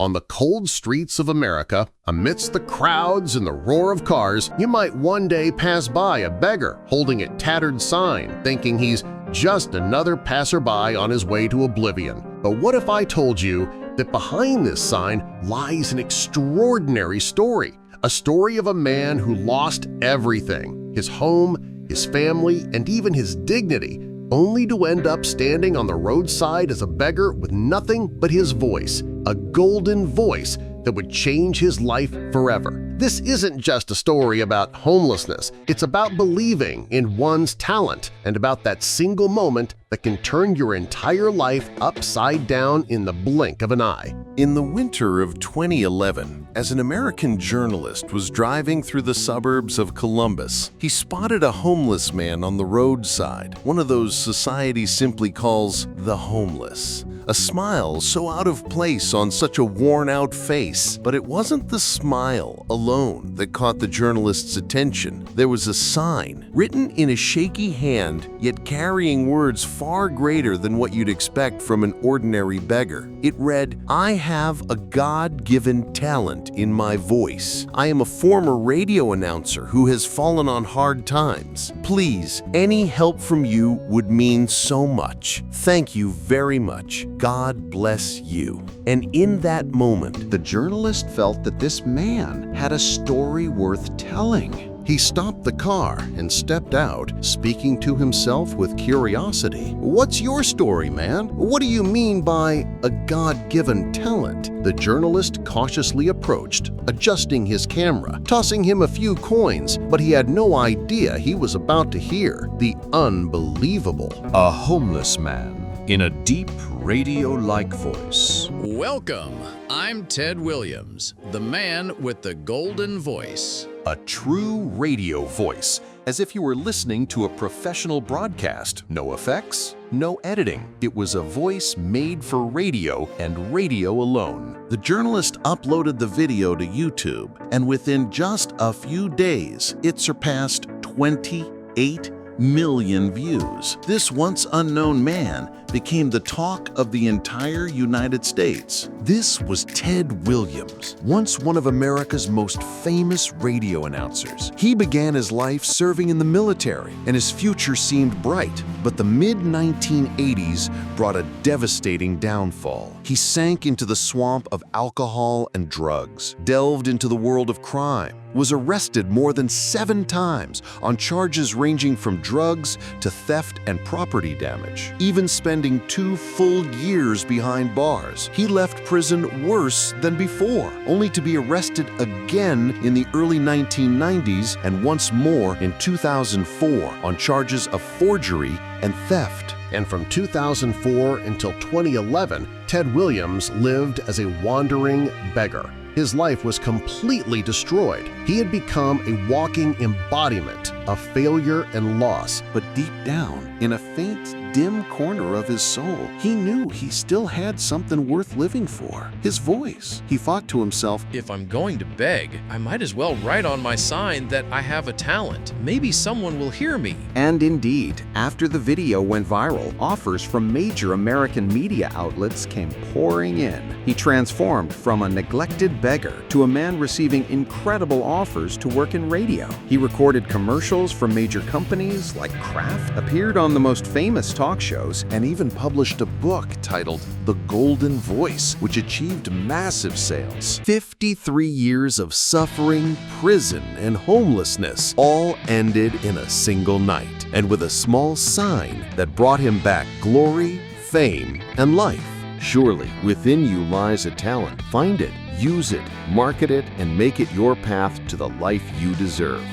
On the cold streets of America, amidst the crowds and the roar of cars, you might one day pass by a beggar holding a tattered sign, thinking he's just another passerby on his way to oblivion. But what if I told you that behind this sign lies an extraordinary story? A story of a man who lost everything – his home, his family, and even his dignity – only to end up standing on the roadside as a beggar with nothing but his voice, a golden voice that would change his life forever. This isn't just a story about homelessness, it's about believing in one's talent and about that single moment that can turn your entire life upside down in the blink of an eye. In the winter of 2011, as an American journalist was driving through the suburbs of Columbus, he spotted a homeless man on the roadside, one of those society simply calls the homeless. A smile so out of place on such a worn-out face. But it wasn't the smile alone that caught the journalist's attention. There was a sign, written in a shaky hand, yet carrying words far greater than what you'd expect from an ordinary beggar. It read, "I have a God-given talent in my voice. I am a former radio announcer who has fallen on hard times. Please, any help from you would mean so much. Thank you very much. God bless you." And in that moment, the journalist felt that this man had a story worth telling. He stopped the car and stepped out, speaking to himself with curiosity. "What's your story, man? What do you mean by a God-given talent?" The journalist cautiously approached, adjusting his camera, tossing him a few coins, but he had no idea he was about to hear the unbelievable. A homeless man in a deep radio-like voice. Welcome! I'm Ted Williams, the man with the golden voice. A true radio voice, as if you were listening to a professional broadcast. No effects, no editing. It was a voice made for radio and radio alone. the journalist uploaded the video to YouTube, and within just a few days, it surpassed 28 million views. This once unknown man became the talk of the entire United States. This was Ted Williams, once one of America's most famous radio announcers. He began his life serving in the military, and his future seemed bright. But the mid-1980s brought a devastating downfall. He sank into the swamp of alcohol and drugs, delved into the world of crime, was arrested more than 7 times on charges ranging from drugs to theft and property damage, even spending 2 full years behind bars. He left prison worse than before, only to be arrested again in the early 1990s and once more in 2004 on charges of forgery and theft. And from 2004 until 2011, Ted Williams lived as a wandering beggar. His life was completely destroyed. He had become a walking embodiment of failure and loss. But deep down, in a faint, dim corner of his soul, he knew he still had something worth living for. His voice. He thought to himself, If I'm going to beg, I might as well write on my sign that I have a talent. Maybe someone will hear me. And indeed, after the video went viral, offers from major American media outlets came pouring in. He transformed from a neglected beggar to a man receiving incredible offers to work in radio. He recorded commercials for major companies like Kraft, appeared on the most famous talk shows, and even published a book titled The Golden Voice, which achieved massive sales. 53 years of suffering, prison, and homelessness all ended in a single night, and with a small sign that brought him back glory, fame, and life. Surely within you lies a talent. Find it, use it, market it, and make it your path to the life you deserve.